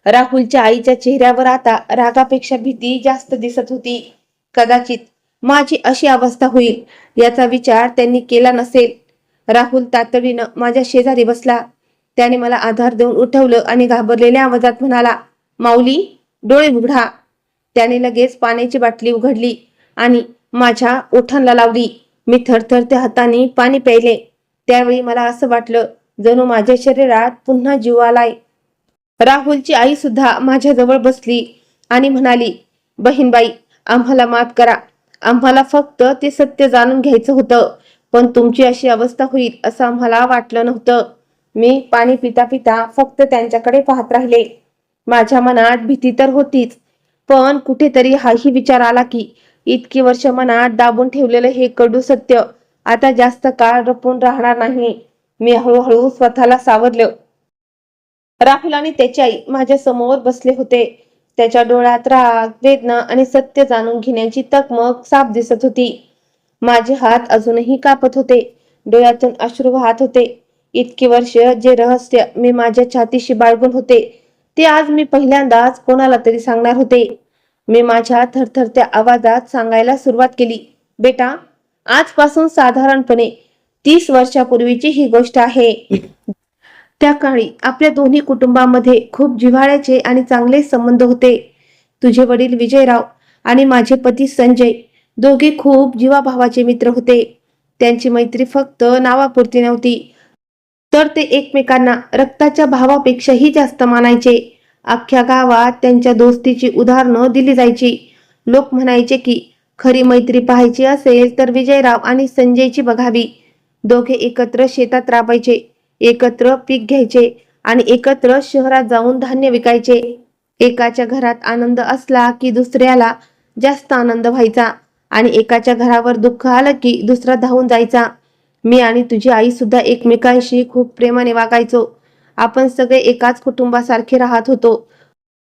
राहुलच्या आईच्या चेहऱ्यावर आता रागापेक्षा भीती जास्त दिसत होती. कदाचित माझी अशी अवस्था होईल याचा विचार त्यांनी केला नसेल. राहुल तातडीनं माझ्या शेजारी बसला. त्याने मला आधार देऊन उठवलं आणि घाबरलेल्या आवाजात म्हणाला, माऊली, डोळे उघडा. त्याने लगेच पाण्याची बाटली उघडली आणि माझ्या ओठांना लावली. मी थरथरत्या हाताने पाणी प्यायले. त्यावेळी मला असं वाटलं जणू माझ्या शरीरात पुन्हा जीव आलाय. राहुलची आई सुद्धा माझ्या जवळ बसली आणि म्हणाली, बहीणबाई, आम्हाला माफ करा. आम्हाला फक्त ते सत्य जाणून घ्यायचं होतं, पण तुमची अशी अवस्था होईल असं आम्हाला वाटलं नव्हतं. मी पाणी पिता पिता फक्त त्यांच्याकडे पाहत राहिले. माझ्या मनात भीती तर होतीच, पण कुठेतरी हाही विचार आला की इतकी वर्ष मनात दाबून ठेवलेलं हे कडू सत्य आता जास्त काळ लपून राहणार नाही. मी हळूहळू स्वतःला सावरलं. राहुल आणि त्याची आई माझ्या समोर बसले होते. त्याच्या डोळ्यात राग, वेदना आणि सत्य जाणून घेण्याची तकमक साफ दिसत होती. माझे हात अजूनही कापत होते. डोळ्यातून अश्रू वाहत होते. इतकी वर्ष जे रहस्य मी माझ्या छातीशी बाळगून होते ते आज मी पहिल्यांदाच कोणाला तरी सांगणार होते. मी माझ्या थरथरत्या आवाजात सांगायला सुरुवात केली, बेटा, आजपासून साधारणपणे 30 वर्षापूर्वीची ही गोष्ट आहे. त्या काळी आपल्या दोन्ही कुटुंबामध्ये खूप जिव्हाळ्याचे आणि चांगले संबंध होते. तुझे वडील विजयराव आणि माझे पती संजय दोघे खूप जीवाभावाचे मित्र होते. त्यांची मैत्री फक्त नावापुरती नव्हती, तर ते एकमेकांना रक्ताच्या भावापेक्षाही जास्त मानायचे. अख्ख्या गावात त्यांच्या दोस्तीची उदाहरणं दिली जायची. लोक म्हणायचे की खरी मैत्री पाहायची असेल तर विजयराव आणि संजयची बघावी. दोघे एकत्र शेतात राबायचे, एकत्र पीक घ्यायचे आणि एकत्र शहरात जाऊन धान्य विकायचे. एकाच्या घरात आनंद असला की दुसऱ्याला जास्त आनंद व्हायचा आणि एकाच्या घरावर दुःख आलं की दुसरा धावून जायचा. मी आणि तुझी आई सुद्धा एकमेकांशी खूप प्रेमाने वागायचो. आपण सगळे एकाच कुटुंबासारखे राहत होतो.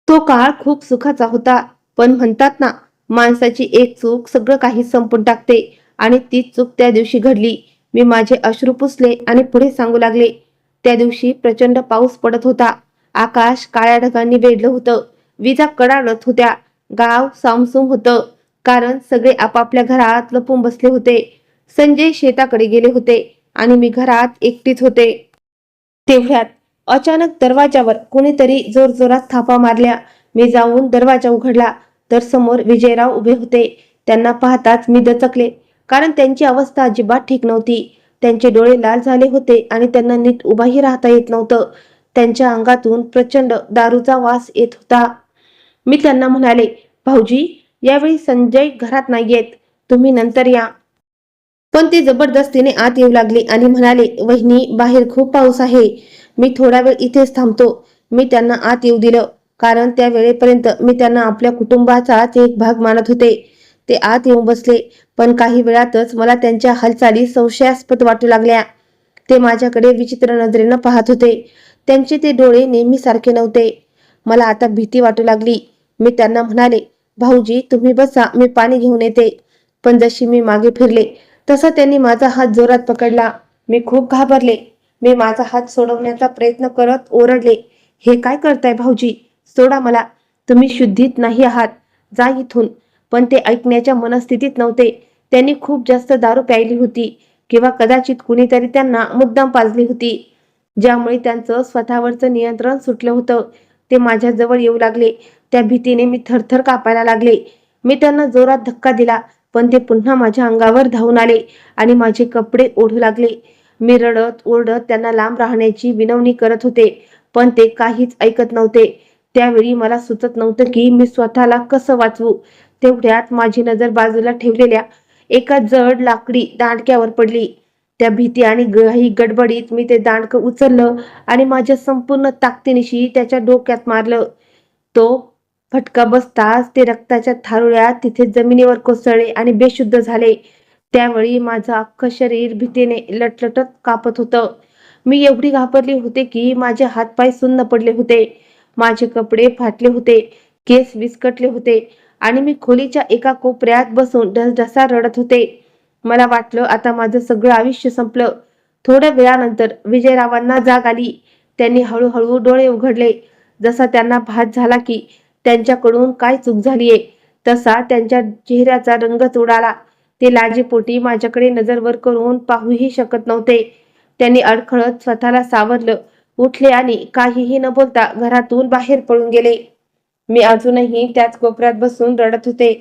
तो काळ खूप सुखाचा होता. पण म्हणतात ना, माणसाची एक चूक सगळं काही संपून टाकते आणि तीच चूक त्या दिवशी घडली. मी माझे अश्रू पुसले आणि पुढे सांगू लागले. त्या दिवशी प्रचंड पाऊस पडत होता. आकाश काळ्या ढगांनी वेढलं होतं. विजा कडाडत होत्या. गाव सामसूम होतं, कारण सगळे आपापल्या घरात लपून बसले होते. संजय शेताकडे गेले होते आणि मी घरात एकटीच होते. तेवढ्यात अचानक दरवाजावर कोणीतरी जोरजोरात थापा मारल्या. मी जाऊन दरवाजा उघडला तर समोर विजयराव उभे होते. त्यांना पाहताच मी दचकले, कारण त्यांची अवस्था अजिबात ठीक नव्हती. त्यांचे डोळे लाल झाले होते आणि त्यांना नीट उभाही राहता येत नव्हतं. त्यांच्या अंगातून प्रचंड दारूचा वास येत होता. मी त्यांना म्हणाले, भाऊजी, यावेळी संजय घरात नाहीयेत, तुम्ही नंतर या. पण ते जबरदस्तीने आत येऊ लागले आणि म्हणाले, वहिनी, बाहेर खूप पाऊस आहे, मी थोडा वेळ इथेच थांबतो. मी त्यांना आत येऊ दिलं, कारण त्या वेळेपर्यंत मी त्यांना आपल्या कुटुंबाचाच एक भाग मानत होते. ते आत येऊन बसले, पण काही वेळातच मला त्यांच्या हालचाली संशयास्पद वाटू लागल्या. ते माझ्याकडे विचित्र नजरेनं पाहत होते. त्यांचे ते डोळे नेहमी सारखे नव्हते. मला आता भीती वाटू लागली. मी त्यांना म्हणाले, भाऊजी, तुम्ही बसा, मी पाणी घेऊन येते. पण जशी मी मागे फिरले तसा त्यांनी माझा हात जोरात पकडला. मी खूप घाबरले. मी माझा हात सोडवण्याचा प्रयत्न करत ओरडले, हे काय करताय भाऊजी, सोडा मला, तुम्ही शुद्धीत नाही आहात, जा इथून. पण ते ऐकण्याच्या मनस्थितीत नव्हते. त्यांनी खूप जास्त दारू प्यायली होती किंवा कदाचित कुणीतरी त्यांना मुद्दाम पाजली होती, ज्यामुळे त्यांचं स्वतःवरचं नियंत्रण सुटलं होतं. ते माझ्या जवळ येऊ लागले. त्या भीतीने मी थरथर कापायला लागले. मी त्यांना जोरात धक्का दिला, पण ते पुन्हा माझ्या अंगावर धावून आले आणि माझे कपडे ओढू लागले. मी रडत ओरडत त्यांना लांब राहण्याची विनवणी करत होते, पण ते काहीच ऐकत नव्हते. त्यावेळी मला सुचत नव्हतं की मी स्वतःला कसं वाचवू. तेवढ्यात माझी नजर बाजूला ठेवलेल्या एका जड लाकडी दांडक्यावर पडली. त्या भीती आणि गडबडीत मी ते दांडकं उचललं आणि माझ्या संपूर्ण ताकदीनिशी त्याच्या डोक्यात मारलं. तो फटका बसताच ते रक्ताच्या थारोळ्यात तिथे जमिनीवर कोसळले आणि बेशुद्ध झाले. त्यावेळी माझं अख्खं शरीर भीतीने लटलटत कापत होतं. मी एवढी घाबरली होते की माझे हातपाय सुन्न पडले होते. माझे कपडे फाटले होते, केस विस्कटले होते आणि मी खोलीच्या एका कोपऱ्यात बसून ढसढसा रडत होते. मला वाटलं आता माझं सगळं आयुष्य संपलं. थोड्या वेळानंतर विजयरावांना जाग आली. त्यांनी हळूहळू डोळे उघडले. जसा त्यांना भास झाला की त्यांच्याकडून काय चूक झालीये, तसा त्यांच्या चेहऱ्याचा रंगच उडाला. ते लाजेपोटी माझ्याकडे नजर वर करून पाहूही शकत नव्हते. त्यांनी अडखळत स्वतःला सावरलं, उठले आणि काहीही न बोलता घरातून बाहेर पळून गेले. मी अजूनही त्याच कोपऱ्यात बसून रडत होते.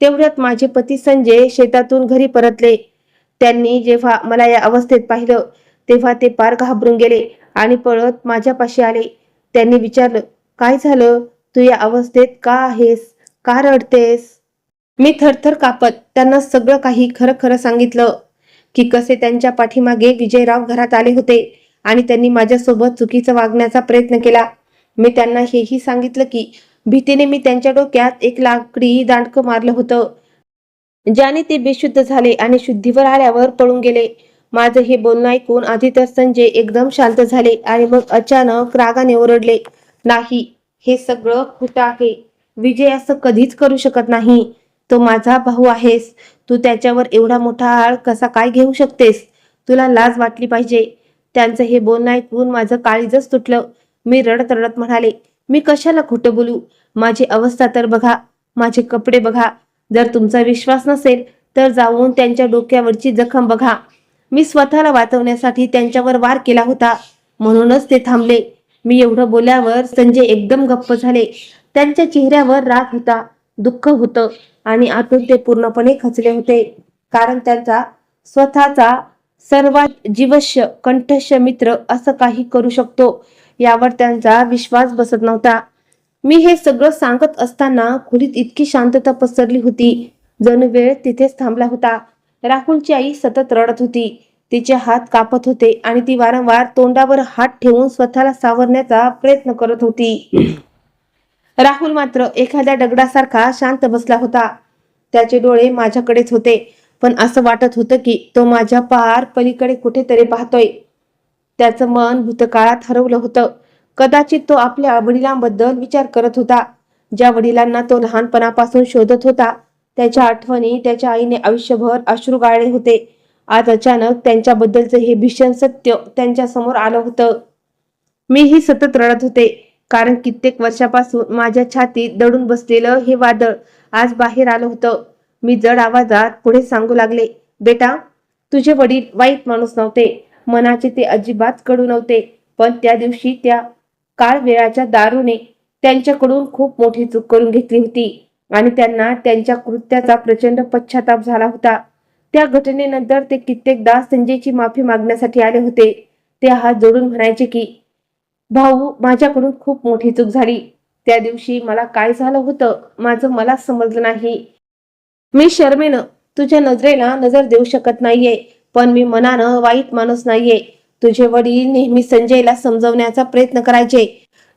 तेवढ्यात माझे पती संजय शेतातून घरी परतले. त्यांनी जेव्हा मला या अवस्थेत पाहिलं तेव्हा ते पार घाबरून गेले आणि पळत माझ्यापाशी आले. त्यांनी विचारलं, काय झालं, तू या अवस्थेत का आहेस, का रडतेस? मी थरथर कापत त्यांना सगळं काही खरं खरं सांगितलं की कसे त्यांच्या पाठीमागे विजयराव घरात आले होते आणि त्यांनी माझ्यासोबत चुकीचं वागण्याचा प्रयत्न केला. मी त्यांना हेही सांगितलं की भीतीने मी त्यांच्या डोक्यात एक लाकडी दांडकं मारलं होतं, ज्याने ते बेशुद्ध झाले आणि शुद्धीवर आल्यावर पळून गेले. माझं हे बोलणं ऐकून आधी तर संजय एकदम शांत झाले आणि मग अचानक रागाने ओरडले, नाही, हे सगळं खोटं आहे. विजय असं कधीच करू शकत नाही. तो माझा भाऊ आहेस. तू त्याच्यावर एवढा मोठा आळ कसा काय घेऊ शकतेस? तुला लाज वाटली पाहिजे. त्यांचं हे बोलणं ऐकून माझं काळीजच तुटलं. मी रडत रडत म्हणाले, मी कशाला खोटं बोलू? माझी अवस्था तर बघा, माझे कपडे बघा. जर तुमचा विश्वास नसेल तर जाऊन त्यांच्या डोक्यावरची जखम बघा. मी स्वतःला वाचवण्यासाठी त्यांच्यावर वार केला होता, म्हणूनच ते थांबले. मी एवढं बोलल्यावर संजय एकदम गप्प झाले. त्यांच्या चेहऱ्यावर राग होता, दुःख होतं आणि आतून ते पूर्णपणे खचले होते. कारण त्यांचा स्वतःचा सर्वात जीवश्य कंठस्थ मित्र असं काही करू शकतो यावर त्यांचा विश्वास बसत नव्हता. मी हे सगळं सांगत असताना खोलीत इतकी शांतता पसरली होती, जणू वेळ तिथेच थांबला होता. राहुलची आई सतत रडत होती. तिचे हात कापत होते आणि ती वारंवार तोंडावर हात ठेवून स्वतःला सावरण्याचा प्रयत्न करत होती. राहुल मात्र एखाद्या दगडासारखा शांत बसला होता. त्याचे डोळे माझ्याकडेच होते, पण असं वाटत होतं की तो माझ्या पार पलीकडे कुठेतरी पाहतोय. त्याचं मन भूतकाळात हरवलं होतं. कदाचित तो आपल्या वडिलांबद्दल विचार करत होता, ज्या वडिलांना तो लहानपणापासून शोधत होता. त्याच्या आठवणी त्याच्या आईने आयुष्यभर अश्रू गाळले होते. आज अचानक त्यांच्याबद्दलचं हे भीषण सत्य त्यांच्या समोर आलं होतं. मीही सतत रडत होते, कारण कित्येक वर्षापासून माझ्या छातीत दडून बसलेलं हे वादळ आज बाहेर आलं होतं. मी जड आवाजात पुढे सांगू लागले, बेटा, तुझे वडील वाईट माणूस नव्हते. मनाचे ते अजिबात कडू नव्हते. पण त्या दिवशी त्या काळ वेळाच्या दारूने त्यांच्याकडून खूप मोठी चूक करून घेतली होती आणि त्यांना त्यांच्या कृत्याचा प्रचंड पश्चाताप झाला होता. त्या घटनेनंतर ते कित्येकदा संजयची माफी मागण्यासाठी आले होते. ते हात जोडून म्हणायचे की, भाऊ, माझ्याकडून खूप मोठी चूक झाली. त्या दिवशी मला काय झालं होतं माझं मलाच समजलं नाही. मी शर्मेनं तुझ्या नजरेला नजर देऊ शकत नाहीये, पण मी मनानं वाईट माणूस नाहीये. तुझे वडील नेहमी संजयला समजवण्याचा प्रयत्न करायचे.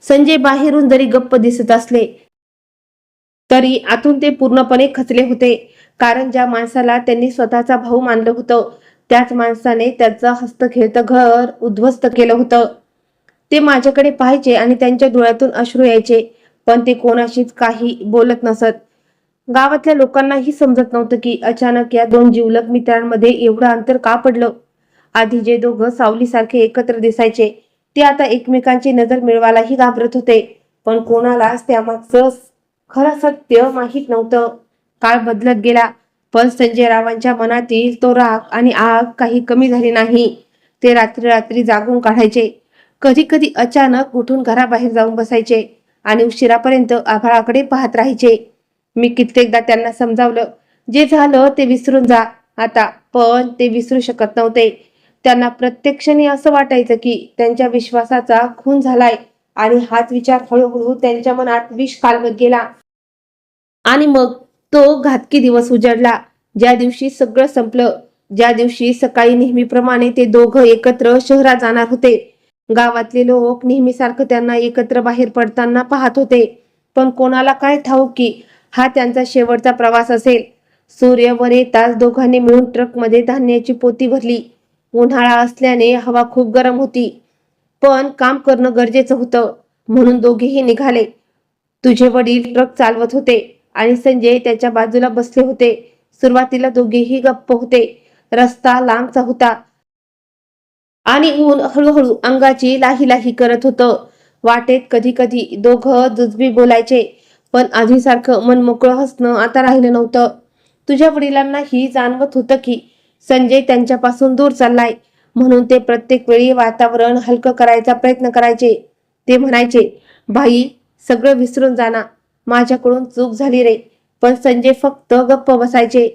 संजय बाहेरून जरी गप्प दिसत असले तरी आतून ते पूर्णपणे खचले होते. कारण ज्या माणसाला त्यांनी स्वतःचा भाऊ मानलं होतं, त्याच माणसाने त्याचं हस्तखेळतं घर उद्ध्वस्त केलं होतं. ते माझ्याकडे पाहायचे आणि त्यांच्या डोळ्यातून अश्रू यायचे, पण ते कोणाशीच काही बोलत नसत. गावातल्या लोकांनाही समजत नव्हतं की अचानक या दोन जिवलग मित्रांमध्ये एवढं अंतर का पडलं. आधी जे दोघं सावलीसारखे एकत्र दिसायचे, ते आता एकमेकांची नजर मिळवायलाही घाबरत होते. पण कोणालाच त्यामागचं खरं सत्य माहीत नव्हतं. काळ बदलत गेला, पण संजय रावांच्या मनातील तो राग आणि आग काही कमी झाली नाही. ते रात्री रात्री जागून काढायचे. कधी कधी अचानक उठून घराबाहेर जाऊन बसायचे आणि उशिरापर्यंत आभाळाकडे पाहत राहायचे. मी कित्येकदा त्यांना समजावलं, जे झालं ते विसरून जा आता, पण ते विसरू शकत नव्हते. त्यांना प्रत्येक क्षणी असं वाटायचं की त्यांच्या विश्वासाचा खून झालाय आणि हाच विचार हळूहळू त्यांच्या मनात विष कालवत गेला. आणि मग तो घातकी दिवस उजाडला, ज्या दिवशी सगळं संपलं. ज्या दिवशी सकाळी नेहमीप्रमाणे ते दोघं एकत्र शहरात जाणार होते. गावातले लोक नेहमीसारखं त्यांना एकत्र बाहेर पडताना पाहत होते, पण कोणाला काय ठाऊक की हा त्यांचा शेवटचा प्रवास असेल. सूर्य वर येताच दोघांनी मिळून ट्रकमध्ये धान्याची पोती भरली. उन्हाळा असल्याने हवा खूप गरम होती, पण काम करणं गरजेचं होतं, म्हणून दोघेही निघाले. तुझे वडील ट्रक चालवत होते आणि संजय त्याच्या बाजूला बसले होते. सुरुवातीला दोघेही गप्प होते. रस्ता लांबचा होता आणि ऊन हळूहळू अंगाची लाही लाही करत होतं. वाटेत कधी कधी दोघं जुजबी बोलायचे, पण आधीसारखं मनमोकळं हसणं आता राहिलं नव्हतं. तुझ्या वडिलांनाही जाणवत होतं की संजय त्यांच्यापासून दूर चाललाय, म्हणून ते प्रत्येक वेळी वातावरण हलकं करायचा प्रयत्न करायचे. ते म्हणायचे, भाई, सगळं विसरून जाना, माझ्याकडून चूक झाली रे. पण संजय फक्त गप्प बसायचे.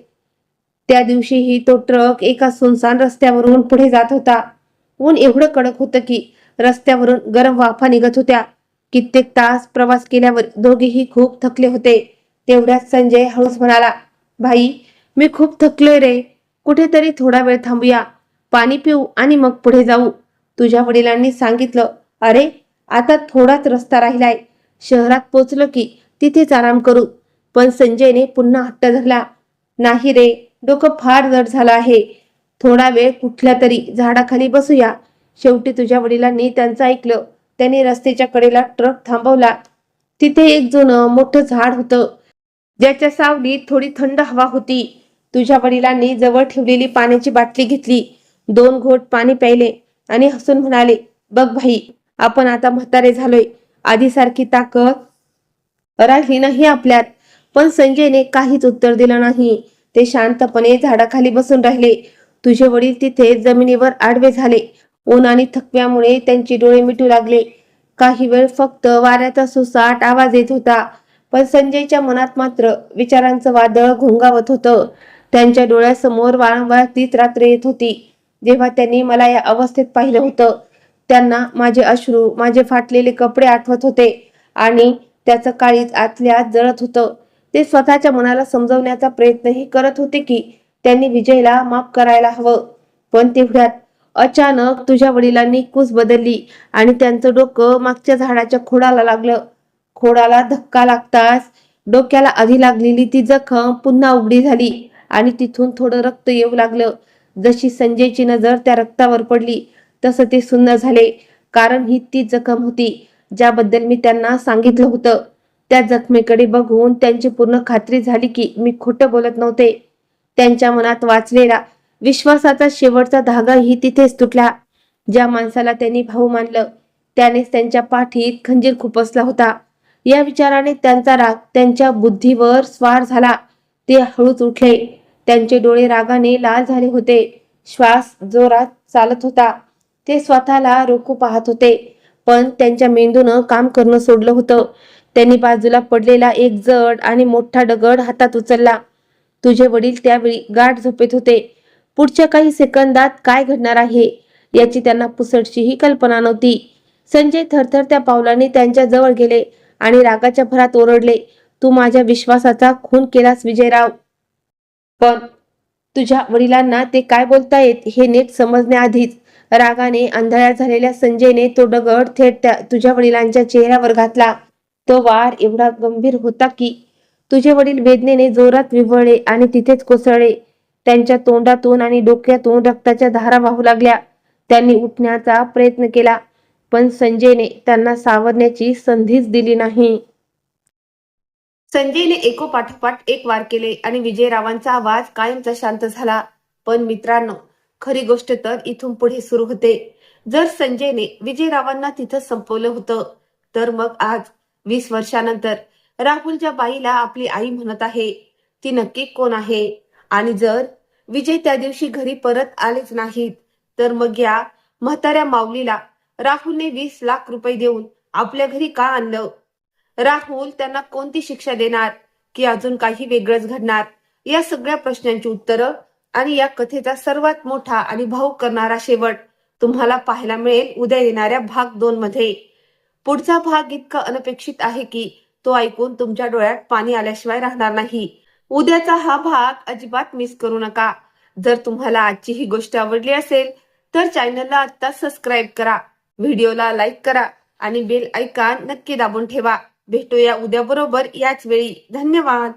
त्या दिवशीही तो ट्रक एका सुनसान रस्त्यावरून पुढे जात होता. ऊन एवढं कडक होतं की रस्त्यावरून गरम वाफा निघत होत्या. कित्येक तास प्रवास केल्यावर दोघेही खूप थकले होते. तेवढ्यात संजय हळूच म्हणाला, भाई, मी खूप थकलोय रे. कुठेतरी थोडा वेळ थांबूया, पाणी पिऊ आणि मग पुढे जाऊ. तुझ्या वडिलांनी सांगितलं, अरे, आता थोडाच रस्ता राहिलाय. शहरात पोचलो की तिथेच आराम करू. पण संजयने पुन्हा हट्ट धरला, नाही रे, डोकं फार जड झालं आहे. थोडा वेळ कुठल्या तरी झाडाखाली बसूया. शेवटी तुझ्या वडिलांनी त्यांचं ऐकलं. त्यांनी रस्त्याच्या कडेला ट्रक थांबवला. तिथे एक जुनं मोठं झाड होतं, ज्याच्या सावलीत थोडी थंड हवा होती. तुझ्या वडिलांनी जवळ ठेवलेली पाण्याची बाटली घेतली, 2 घोट पाणी प्यायले आणि हसून म्हणाले, बघ भाई, आपण आता म्हातारे झालोय. आधीसारखी ताकद राहिली नाही आपल्यात. पण संजयने काहीच उत्तर दिलं नाही. ते शांतपणे झाडाखाली बसून राहिले. तुझे वडील तिथे जमिनीवर आडवे झाले. ऊन आणि थकव्यामुळे त्यांचे डोळे मिटू लागले. काही वेळ फक्त वाऱ्याचा सुसाट आवाज येत होता, पण संजयच्या मनात मात्र विचारांचं वादळ घोंगावत होतं. त्यांच्या डोळ्यासमोर वारंवार तीच रात्र येत होती, जेव्हा त्यांनी मला या अवस्थेत पाहिलं होतं. त्यांना माझे अश्रू, माझे फाटलेले कपडे आठवत होते आणि त्याचं काळीज आतल्या आत जळत होतं. ते स्वतःच्या मनाला समजवण्याचा प्रयत्नही करत होते की त्यांनी विजयला माफ करायला हवं. पण तेवढ्यात अचानक तुझ्या वडिलांनी कूस बदलली आणि त्यांचं डोकं मागच्या झाडाच्या खोडाला लागलं. खोडाला धक्का लागताच डोक्याला आधी लागलेली ती जखम पुन्हा उघडी झाली आणि तिथून थोडं रक्त येऊ लागलं. जशी संजयची नजर त्या रक्तावर पडली तसं ते सुन्न झाले, कारण ही ती जखम होती ज्याबद्दल मी त्यांना सांगितलं होतं. त्या जखमेकडे बघून त्यांची पूर्ण खात्री झाली की मी खोटं बोलत नव्हते. त्यांच्या मनात वाचलेला विश्वासाचा शेवटचा धागाही तिथेच तुटला. ज्या माणसाला त्यांनी भाऊ मानलं त्यानेच त्यांच्या पाठीत खंजीर खुपसला होता. या विचाराने त्यांचा राग त्यांच्या बुद्धीवर स्वार झाला. ते हळूच उठले. त्यांचे डोळे रागाने लाल झाले होते. श्वास जोरात चालत होता. ते स्वतःला रोखू पाहत होते, पण त्यांच्या मेंदूनं काम करणं सोडलं होतं. त्यांनी बाजूला पडलेला एक जड आणि मोठा दगड हातात उचलला. तुझे वडील त्यावेळी गाढ झोपेत होते. पुढच्या काही सेकंदात काय घडणार आहे याची त्यांना पुसटशीही कल्पना नव्हती. संजय थरथरत्या पावलाने त्यांच्या जवळ गेले आणि रागाच्या भरात ओरडले, तू माझ्या विश्वासाचा खून केलास विजयराव. पण तुझ्या वडिलांना ते काय बोलतायत हे नीट समजण्याआधीच रागाने आंधळ्या झालेल्या संजयने तो दगड थेट तुझ्या वडिलांच्या चेहऱ्यावर घातला. तो वार एवढा गंभीर होता की तुझे वडील वेदनेने जोरात विव्हळले आणि तिथेच कोसळले. त्यांच्या तोंडातून आणि डोक्यातून रक्ताच्या धारा वाहू लागल्या. त्यांनी उठण्याचा प्रयत्न केला, पण संजयने त्यांना सावरण्याची संधीच दिली नाही. संजयने एकोपाठोपाठ एक वार केले आणि विजयरावांचा आवाज कायमचा शांत झाला. पण मित्रांनो, खरी गोष्ट तर इथून पुढे सुरू होते. जर संजयने विजयरावांना तिथं संपवलं होतं, तर मग आज 20 वर्षानंतर राहुल ज्या बाईला आपली आई म्हणत आहे ती नक्की कोण आहे? आणि जर विजय त्या दिवशी घरी परत आलेच नाहीत, तर मग या म्हाताऱ्या माऊलीला राहुलने 20 लाख रुपये देऊन आपल्या घरी का आणलं? राहुल त्यांना कोणती शिक्षा देणार, की अजून काही वेगळंच घडणार? या सगळ्या प्रश्नांची उत्तरं आणि या कथेचा सर्वात मोठा आणि भावुक करणारा शेवट तुम्हाला पाहायला मिळेल उद्या येणाऱ्या भाग 2 मध्ये. पुढचा भाग इतका अनपेक्षित आहे की तो ऐकून तुमच्या डोळ्यात पाणी आल्याशिवाय राहणार नाही. उद्याचा हा भाग अजिबात मिस करू नका. जर तुम्हाला आजची ही गोष्ट आवडली असेल तर चॅनलला आता सबस्क्राईब करा, व्हिडिओला लाईक करा आणि बेल आयकॉन नक्की दाबून ठेवा. भेटूया उद्या बरोबर याच वेळी. धन्यवाद.